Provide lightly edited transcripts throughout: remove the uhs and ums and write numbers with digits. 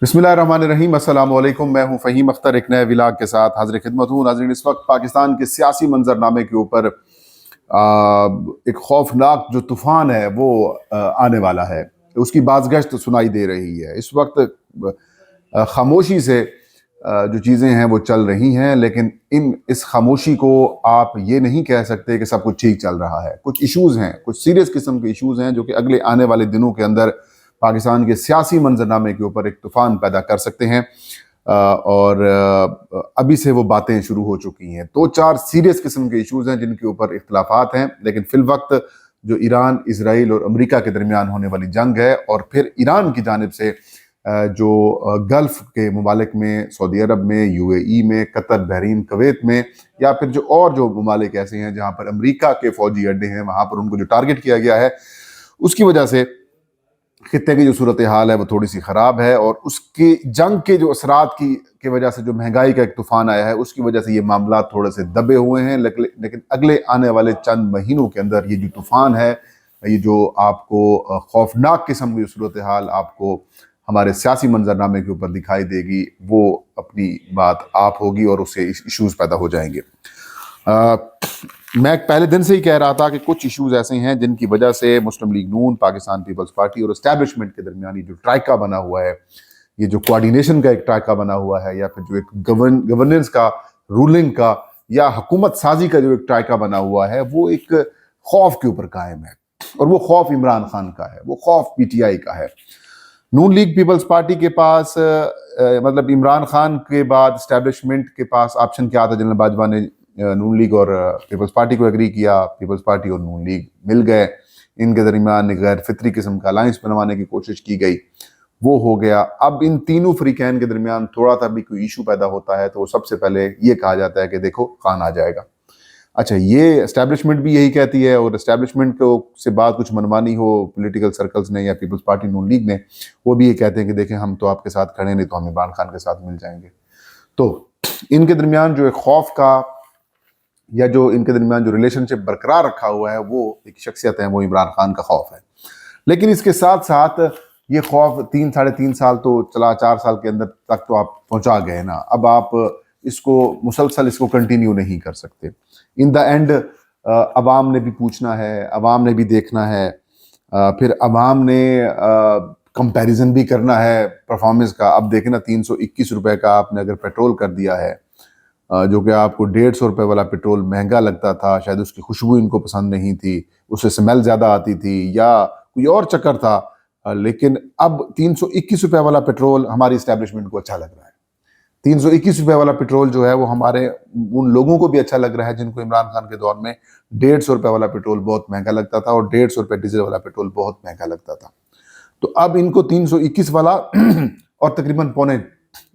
बिस्मिल्लाहिर्रहमानिर्रहीम। अस्सलाम वालेकुम। मैं हूं फ़हीम अख्तर, एक नए व्लॉग के साथ हाजिर खिदमत हूं। नाज़रीन, इस वक्त पाकिस्तान के सियासी मंजरनामे के ऊपर एक खौफनाक जो तूफ़ान है वो आने वाला है, उसकी बाज़गश्त सुनाई दे रही है। इस वक्त खामोशी से जो चीज़ें हैं वो चल रही हैं, लेकिन इस खामोशी को आप ये नहीं कह सकते कि सब कुछ ठीक चल रहा है। कुछ इश्यूज़ हैं, कुछ सीरियस किस्म के इश्यूज़ हैं जो कि अगले आने वाले दिनों के अंदर पाकिस्तान के सियासी मंजरनामे के ऊपर एक तूफ़ान पैदा कर सकते हैं। और अभी से वो बातें शुरू हो चुकी हैं। दो चार सीरियस किस्म के इश्यूज़ हैं जिनके ऊपर इख्तलाफात हैं, लेकिन फिल वक्त जो ईरान, इसराइल और अमेरिका के दरमियान होने वाली जंग है, और फिर ईरान की जानिब से जो गल्फ़ के ममालिक में, सऊदी अरब में, यूएई में, कतर, बहरीन, कुवैत में, या फिर जो ममालिक ऐसे हैं जहाँ पर अमेरिका के फ़ौजी अड्डे हैं, वहाँ पर उनको जो टारगेट किया गया है, उसकी वजह से खित्ते की जो सूरत हाल है वो थोड़ी सी ख़राब है। और उसकी जंग के जो असरात की वजह से जो महंगाई का एक तूफ़ान आया है, उसकी वजह से ये मामला थोड़े से दबे हुए हैं। लेकिन अगले आने वाले चंद महीनों के अंदर ये जो तूफ़ान है, ये जो आपको खौफनाक किस्म की सूरत हाल आपको हमारे सियासी मंजरनामे के ऊपर दिखाई देगी, वो अपनी बात आप होगी और उससे इश्यूज़ पैदा हो जाएंगे। मैं पहले दिन से ही कह रहा था कि कुछ इश्यूज़ ऐसे हैं जिनकी वजह से मुस्लिम लीग नून, पाकिस्तान पीपल्स पार्टी और एस्टैब्लिशमेंट के दरमियान ये जो ट्राइका बना हुआ है, ये जो कोऑर्डिनेशन का एक ट्राइका बना हुआ है, या फिर जो एक गवर्नेंस का, रूलिंग का या हुकूमत साजी का जो एक ट्राइका बना हुआ है, वो एक खौफ के ऊपर कायम है। और वो खौफ इमरान खान का है, वो खौफ पीटीआई का है। नून लीग पीपल्स पार्टी के पास मतलब इमरान खान के बाद एस्टैब्लिशमेंट के पास ऑप्शन क्या था? जनरल बाजवा ने नून लीग और पीपल्स पार्टी को एग्री किया, पीपल्स पार्टी और नून लीग मिल गए, इनके दरमियान एक गैर फितरी किस्म का अलायंस बनवाने की कोशिश की गई, वो हो गया। अब इन तीनों फ्रीकैन के दरमियान थोड़ा सा भी कोई इशू पैदा होता है तो सबसे पहले ये कहा जाता है कि देखो खान आ जाएगा। अच्छा, ये एस्टैब्लिशमेंट भी यही कहती है, और एस्टैब्लिशमेंट को से बात कुछ मनवानी हो पॉलिटिकल सर्कल्स ने या पीपल्स पार्टी नून लीग ने, वो भी ये कहते हैं कि देखें हम तो आपके साथ खड़े नहीं तो हम इमरान खान के साथ मिल जाएंगे। तो इनके दरमियान जो एक खौफ का या जो इनके दरमियान जो रिलेशनशिप बरकरार रखा हुआ है, वो एक शख्सियत है, वो इमरान खान का खौफ है। लेकिन इसके साथ साथ ये खौफ 3-3.5 साल तो चला, 4 साल के अंदर तक तो आप पहुंचा गए ना। अब आप इसको मुसलसल इसको कंटिन्यू नहीं कर सकते। इन द एंड अवाम ने भी पूछना है, अवाम ने भी देखना है, फिर अवाम ने कंपैरिजन भी करना है परफॉर्मेंस का। अब देखें ना, 321 रुपए का आपने अगर पेट्रोल कर दिया है, जो कि आपको 150 रुपए वाला पेट्रोल महंगा लगता था, शायद उसकी खुशबू इनको पसंद नहीं थी, उससे स्मेल ज़्यादा आती थी, या कोई और चक्कर था, लेकिन अब 321 रुपए वाला पेट्रोल हमारी इस्टेब्लिशमेंट को अच्छा लग रहा है। 321 रुपए वाला पेट्रोल जो है वो हमारे उन लोगों को भी अच्छा लग रहा है जिनको इमरान खान के दौर में 150 रुपए वाला पेट्रोल बहुत महंगा लगता था और 150 रुपए डीजल वाला पेट्रोल बहुत महंगा लगता था। तो अब इनको 321 वाला और तकरीबन पौने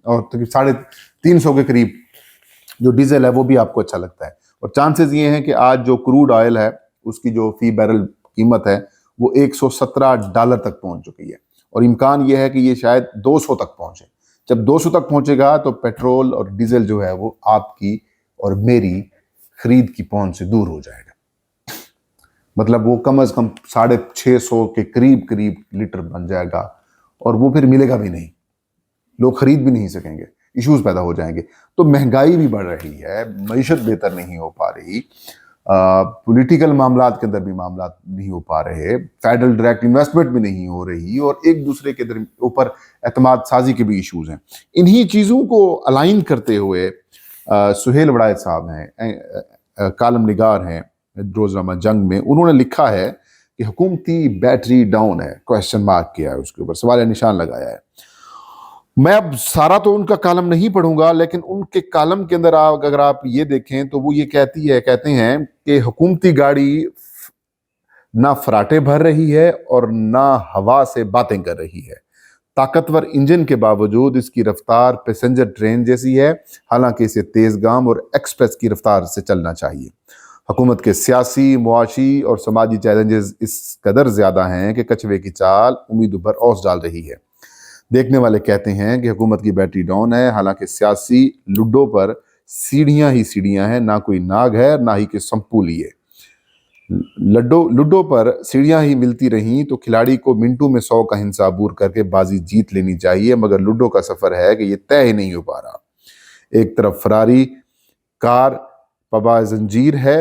और 350 के करीब जो डीजल है वो भी आपको अच्छा लगता है। और चांसेस ये हैं कि आज जो क्रूड ऑयल है उसकी जो फी बैरल कीमत है वो $117 तक पहुंच चुकी है, और इम्कान ये है कि ये शायद 200 तक पहुंचे। जब 200 तक पहुंचेगा तो पेट्रोल और डीजल जो है वो आपकी और मेरी खरीद की पहुंच से दूर हो जाएगा। मतलब वो कम से कम 650 के करीब करीब लीटर बन जाएगा, और वो फिर मिलेगा भी नहीं, लोग खरीद भी नहीं सकेंगे, इश्यूज पैदा हो जाएंगे। तो महंगाई भी बढ़ रही है, मईशत बेहतर नहीं हो पा रही, पॉलिटिकल मामलात के अंदर भी मामलात नहीं हो पा रहे, फेडरल डायरेक्ट इन्वेस्टमेंट भी नहीं हो रही, और एक दूसरे के ऊपर एतमाद साजी के भी इश्यूज हैं। इन्हीं चीज़ों को अलाइन करते हुए सुहेल वड़ायत साहब हैं, कालम निगार हैं रोजनामा जंग में, उन्होंने लिखा है कि हुकूमती बैटरी डाउन है, क्वेश्चन मार्क किया है, उसके ऊपर सवाल निशान लगाया है। मैं अब सारा तो उनका कालम नहीं पढ़ूंगा, लेकिन उनके कालम के अंदर अगर आप ये देखें तो वो ये कहते हैं कि हुकूमती गाड़ी ना फराटे भर रही है और ना हवा से बातें कर रही है। ताकतवर इंजन के बावजूद इसकी रफ्तार पैसेंजर ट्रेन जैसी है, हालांकि इसे तेजगाम और एक्सप्रेस की रफ्तार से चलना चाहिए। हुकूमत के सियासी, मुआशी और समाजी चैलेंजेस इस कदर ज्यादा हैं कि कछुए की चाल उम्मीदों पर ओस डाल रही है। देखने वाले कहते हैं कि हुकूमत की बैटरी डाउन है, हालांकि सियासी लुड्डो पर सीढ़ियां ही सीढ़ियां हैं, ना कोई नाग है ना ही कि संपूली है। लूडो पर सीढ़ियां ही मिलती रहीं तो खिलाड़ी को मिनटों में 100 का हिंसा अबूर करके बाजी जीत लेनी चाहिए, मगर लूडो का सफर है कि ये तय ही नहीं हो पा रहा। एक तरफ फरारी कार पबा जंजीर है,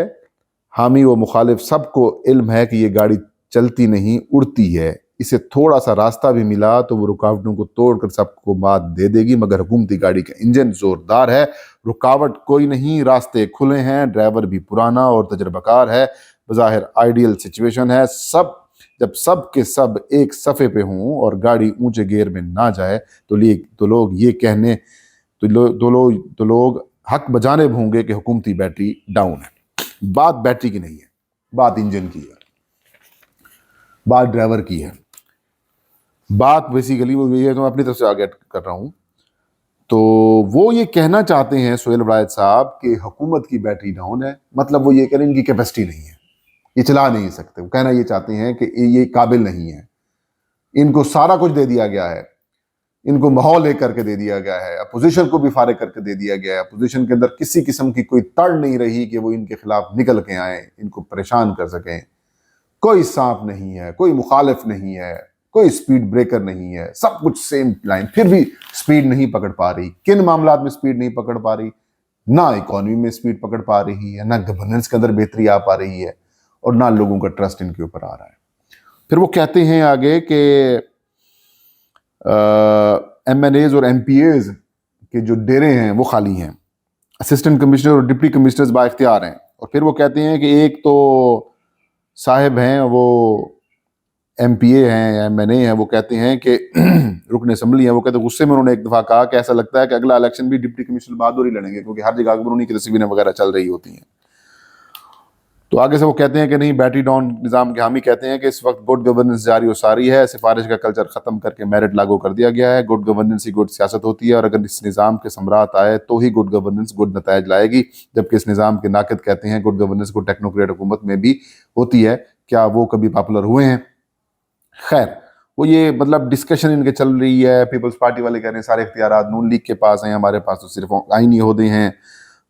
हामी व मुखालिफ सबको इल्म है कि ये गाड़ी चलती नहीं उड़ती है, इसे थोड़ा सा रास्ता भी मिला तो वो रुकावटों को तोड़कर सबको मात दे देगी, मगर हुकूमती गाड़ी का इंजन जोरदार है, रुकावट कोई नहीं, रास्ते खुले हैं, ड्राइवर भी पुराना और तजर्बाकार है, बज़ाहिर आइडियल सिचुएशन है। सब जब सब के सब एक सफ़े पे हों और गाड़ी ऊंचे गियर में ना जाए तो लोग ये कहने तो लोग हक बजानिब होंगे कि हुकूमती बैटरी डाउन है। बात बैटरी की नहीं है, बात इंजन की है, बात ड्राइवर की है, बात बेसिकली वो ये है। तो मैं अपनी तरफ से आगे कर रहा हूँ। तो वो ये कहना चाहते हैं सोहेल वलायत साहब कि हुकूमत की बैटरी डाउन है, मतलब वो ये कह रहे हैं इनकी कैपेसिटी नहीं है, ये चला नहीं सकते। वो कहना ये चाहते हैं कि ये काबिल नहीं है, इनको सारा कुछ दे दिया गया है, इनको माहौल एक करके दे दिया गया है, अपोजिशन को भी फारिग करके दे दिया गया है, अपोजिशन के अंदर किसी किस्म की कोई तड़ नहीं रही कि वो इनके खिलाफ निकल के आए, इनको परेशान कर सकें। कोई सांप नहीं है, कोई मुखालिफ नहीं है, कोई स्पीड ब्रेकर नहीं है, सब कुछ सेम लाइन, फिर भी स्पीड नहीं पकड़ पा रही। किन मामलात में स्पीड नहीं पकड़ पा रही? ना इकॉनमी में स्पीड पकड़ पा रही है, ना गवर्नेंस के अंदर बेहतरी आ पा रही है, और ना लोगों का ट्रस्ट इनके ऊपर आ रहा है। फिर वो कहते हैं आगे कि MNAs और MPAs के जो डेरे हैं वो खाली हैं, असिस्टेंट कमिश्नर और डिप्टी कमिश्नर्स बाइख्तियार हैं। और फिर वो कहते हैं कि एक तो साहिब हैं, वो MPA हैं या MNA हैं, वो कहते हैं कि रुकन असम्बली हैं, वो कहते हैं गुस्से में उन्होंने एक दफ़ा कहा कि ऐसा लगता है कि अगला इलेक्शन भी डिप्टी कमिश्नर बहादुर ही लड़ेंगे, क्योंकि हर जगह पर उन्हीं की तस्वीरें वगैरह चल रही होती हैं। तो आगे से वो कहते हैं कि नहीं, बैटरी डाउन निज़ाम के हामी कहते हैं कि इस वक्त गुड गवर्नेंस जारी और सारी है, सिफारिश का कल्चर ख़त्म करके मेरिट लागू कर दिया गया है। गुड गवर्नेंस ही गुड सियासत होती है, और अगर इस निज़ाम के समरात आए तो ही गुड गवर्नेंस गुड नताइज लाएगी, जबकि इस निज़ाम के नाक़िद कहते हैं गुड गवर्नेंस को टेक्नोक्रेट हुकूमत में भी होती है। क्या वो कभी पॉपुलर हुए हैं? खैर, वो ये मतलब डिस्कशन इनके चल रही है। पीपल्स पार्टी वाले कह रहे हैं सारे इख्तियारात नून लीग के पास हैं, हमारे पास तो सिर्फ आईनी ओहदे हैं।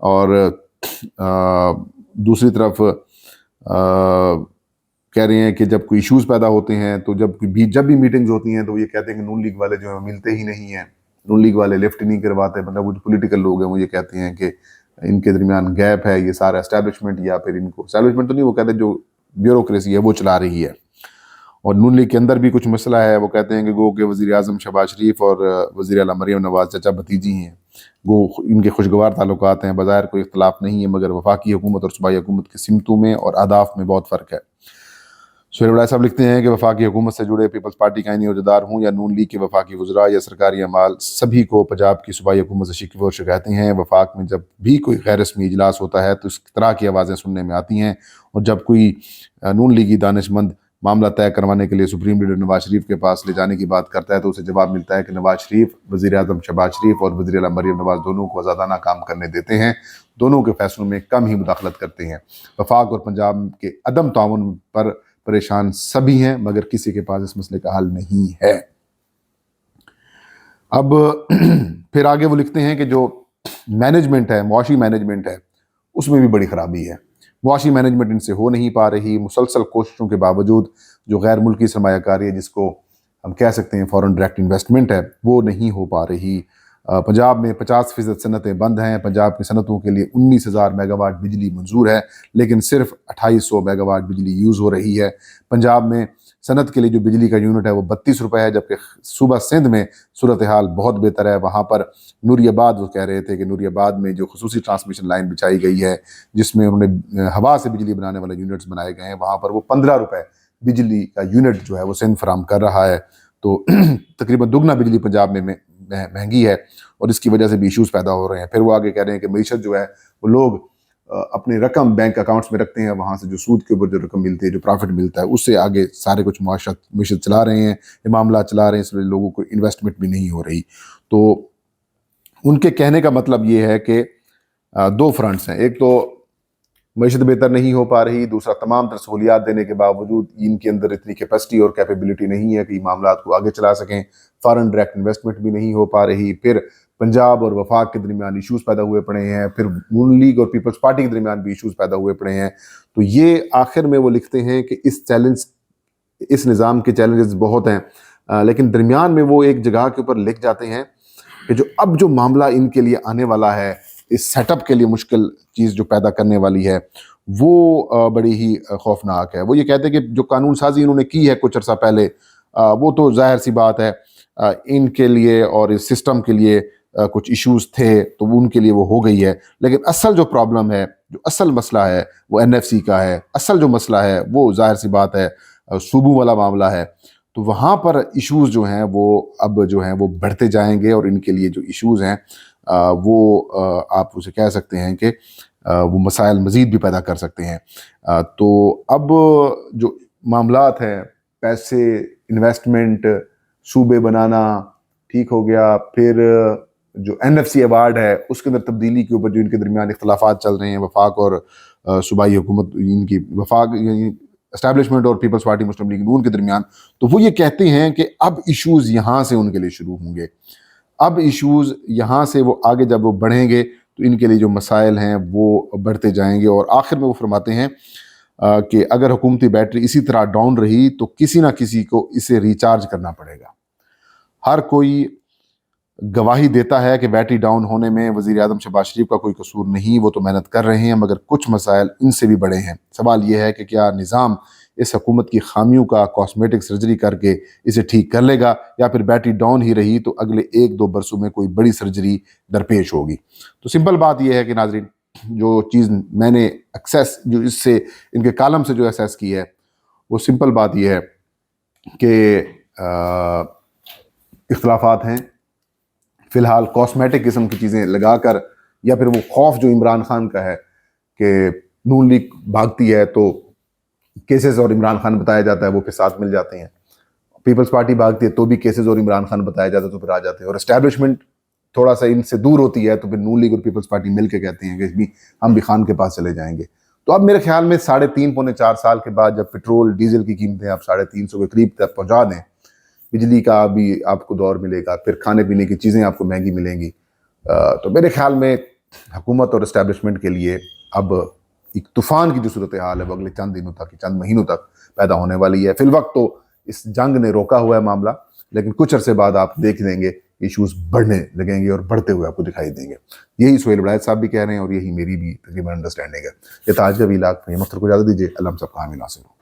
और दूसरी तरफ कह रहे हैं कि जब कोई इश्यूज़ पैदा होते हैं तो जब भी मीटिंग्स होती हैं तो ये कहते हैं कि नून लीग वाले जो है मिलते ही नहीं हैं, नून लीग वाले लिफ्ट नहीं करवाते। मतलब वो जो पॉलिटिकल लोग हैं वो ये कहते हैं कि इनके दरमियान गैप है, ये सारा एस्टैब्लिशमेंट, या फिर इनको एस्टैब्लिशमेंट तो नहीं, वो कहते हैं जो ब्यूरोक्रेसी है वो चला रही है। और नून लीग के अंदर भी कुछ मसला है। वो कहते हैं कि गो के वज़ीर आज़म शहबाज शरीफ और वज़ीर आला मरीम नवाज़ चचा भतीजी हैं, गो इनके खुशगवार ताल्लुकात हैं, बज़ाहिर कोई इख्तलाफ नहीं है, मगर वफाकी हुकूमत और सूबाई हुकूमत की सिमतों में और अहदाफ में बहुत फ़र्क है। सोहेल वलायत साहब लिखते हैं कि वफाकी हुकूमत से जुड़े पीपल्स पार्टी का आईनी अहदेदार हूँ या नून लीग के वफाकी वज़रा या सरकारी अमाल, सभी को पंजाब की सूबाई हुकूमत से शिकवे और शिकायतें हैं। वफाक में जब भी कोई गैर रस्मी इजलास होता है तो इस तरह की आवाज़ें सुनने में आती हैं, और जब कोई नून लीगी दानिशमंद मामला तय करवाने के लिए सुप्रीम लीडर नवाज शरीफ के पास ले जाने की बात करता है तो उसे जवाब मिलता है कि नवाज शरीफ, वज़ीर आज़म शहबाज शरीफ और वज़ीर आला मरीम नवाज दोनों को आज़ादाना काम करने देते हैं, दोनों के फैसलों में कम ही मुदाखलत करते हैं। वफाक और पंजाब के अदम ताउन पर परेशान सभी हैं, मगर किसी के पास इस मसले का हल नहीं है। अब फिर आगे वो लिखते हैं कि जो मैनेजमेंट है, मुआशी मैनेजमेंट है, उसमें भी बड़ी ख़राबी है। मुआशी मैनेजमेंट इनसे हो नहीं पा रही। मुसलसल कोशिशों के बावजूद जो गैर मुल्की सरमायाकारी है, जिसको हम कह सकते हैं फॉरेन डायरेक्ट इन्वेस्टमेंट है, वो नहीं हो पा रही। पंजाब में 50% सनतें बंद हैं। पंजाब की सनतों के लिए 19,000 मेगावाट बिजली मंजूर है, लेकिन सिर्फ 2800 मेगावाट बिजली यूज़ हो रही है। पंजाब में सनत के लिए जो बिजली का यूनिट है वो 32 रुपये है, जबकि सूबा सिंध में सूरत हाल बहुत बेहतर है। वहाँ पर नूरियाबाद, वो कह रहे थे कि नूरियाबाद में जो खसूसी ट्रांसमिशन लाइन बिछाई गई है, जिसमें उन्होंने हवा से बिजली बनाने वाले यूनिट्स बनाए गए हैं, वहाँ पर वो 15 रुपये बिजली का यूनिट जो है वो सिंध फराम कर रहा है। तो तकरीबन दुगना बिजली पंजाब में महंगी है, और इसकी वजह से भी इश्यूज़ पैदा हो रहे हैं। फिर वो आगे कह रहे हैं कि मईशत जो है वो लोग अपनी रकम बैंक अकाउंट्स में रखते हैं, वहाँ से जो सूद के ऊपर जो रकम मिलती है, जो प्रॉफिट मिलता है, उससे आगे सारे कुछ मईशत चला रहे हैं, ये मामला चला रहे हैं, इसलिए लोगों को इन्वेस्टमेंट भी नहीं हो रही। तो उनके कहने का मतलब ये है कि दो फ्रंट्स हैं। एक तो معیشت بہتر نہیں ہو پا رہی، دوسرا تمام تر سہولیات دینے کے باوجود ان کے اندر اتنی کیپیسٹی اور کیپیبلٹی نہیں ہے کہ یہ معاملات کو آگے چلا سکیں، فارن ڈائریکٹ انویسٹمنٹ بھی نہیں ہو پا رہی، پھر پنجاب اور وفاق کے درمیان ایشوز پیدا ہوئے پڑے ہیں، پھر نون لیگ اور پیپلز پارٹی کے درمیان بھی ایشوز پیدا ہوئے پڑے ہیں. تو یہ آخر میں وہ لکھتے ہیں کہ اس نظام کے چیلنجز بہت ہیں، لیکن درمیان میں وہ ایک جگہ کے اوپر لکھ جاتے ہیں کہ جو معاملہ ان کے لیے آنے والا ہے، اس سیٹ اپ کے لیے مشکل چیز جو پیدا کرنے والی ہے، وہ بڑی ہی خوفناک ہے. وہ یہ کہتے ہیں کہ جو قانون سازی انہوں نے کی ہے کچھ عرصہ پہلے، وہ تو ظاہر سی بات ہے ان کے لیے اور اس سسٹم کے لیے کچھ ایشوز تھے تو ان کے لیے وہ ہو گئی ہے، لیکن اصل جو پرابلم ہے، جو اصل مسئلہ ہے وہ این ایف سی کا ہے. اصل جو مسئلہ ہے وہ ظاہر سی بات ہے صوبوں والا معاملہ ہے. تو وہاں پر ایشوز جو ہیں وہ اب جو ہیں وہ بڑھتے جائیں گے، اور ان کے لیے جو ایشوز ہیں وہ آپ اسے کہہ سکتے ہیں کہ وہ مسائل مزید بھی پیدا کر سکتے ہیں. تو اب جو معاملات ہیں، پیسے، انویسٹمنٹ، صوبے بنانا ٹھیک ہو گیا، پھر جو این ایف سی ایوارڈ ہے اس کے اندر تبدیلی کے اوپر جو ان کے درمیان اختلافات چل رہے ہیں وفاق اور صوبائی حکومت، ان کی وفاق یعنی اسٹیبلشمنٹ اور پیپلز پارٹی مسلم لیگ نون کے درمیان، تو وہ یہ کہتے ہیں کہ اب ایشوز یہاں سے ان کے لیے شروع ہوں گے. اب ایشوز یہاں سے وہ آگے جب وہ بڑھیں گے تو ان کے لیے جو مسائل ہیں وہ بڑھتے جائیں گے. اور آخر میں وہ فرماتے ہیں کہ اگر حکومتی بیٹری اسی طرح ڈاؤن رہی تو کسی نہ کسی کو اسے ریچارج کرنا پڑے گا. ہر کوئی گواہی دیتا ہے کہ بیٹری ڈاؤن ہونے میں وزیر اعظم شہباز شریف کا کوئی قصور نہیں، وہ تو محنت کر رہے ہیں، مگر کچھ مسائل ان سے بھی بڑے ہیں. سوال یہ ہے کہ کیا نظام اس حکومت کی خامیوں کا کاسمیٹک سرجری کر کے اسے ٹھیک کر لے گا، یا پھر بیٹری ڈاؤن ہی رہی تو اگلے 1-2 برسوں میں کوئی بڑی سرجری درپیش ہوگی. تو سمپل بات یہ ہے کہ ناظرین، جو چیز میں نے جو اس سے ان کے کالم سے جو ایکسیس کی ہے، وہ سمپل بات یہ ہے کہ اختلافات ہیں فی الحال کاسمیٹک قسم کی چیزیں لگا کر، یا پھر وہ خوف جو عمران خان کا ہے کہ نون لیگ بھاگتی ہے تو کیسز اور عمران خان بتایا جاتا ہے وہ پھر ساتھ مل جاتے ہیں، پیپلز پارٹی بھاگتی ہے تو بھی کیسز اور عمران خان بتایا جاتا ہے تو پھر آ جاتے ہیں، اور اسٹیبلشمنٹ تھوڑا سا ان سے دور ہوتی ہے تو پھر نون لیگ اور پیپلز پارٹی مل کے کہتے ہیں کہ ہم بھی خان کے پاس چلے جائیں گے. تو اب میرے خیال میں 3.5-4 سال کے بعد جب پٹرول ڈیزل کی قیمتیں آپ 350 کے قریب تک پہنچا دیں، بجلی کا بھی آپ کو دور ملے گا، پھر کھانے پینے کی چیزیں آپ کو مہنگی ملیں گی، تو میرے خیال میں حکومت اور اسٹیبلشمنٹ کے لیے اب ایک طوفان کی جو صورتحال ہے وہ اگلے چند دنوں تک، چند مہینوں تک پیدا ہونے والی ہے. فی الوقت تو اس جنگ نے روکا ہوا ہے معاملہ، لیکن کچھ عرصے بعد آپ دیکھ لیں گے ایشوز بڑھنے لگیں گے اور بڑھتے ہوئے آپ کو دکھائی دیں گے. یہی سہیل بڑائچ صاحب بھی کہہ رہے ہیں اور یہی میری بھی تقریباً انڈرسٹینڈنگ ہے. یہ تاج کا ویلاگ، مختر کو اجازت دیجیے. اللہ ہم سب کا حامی ناصر ہو.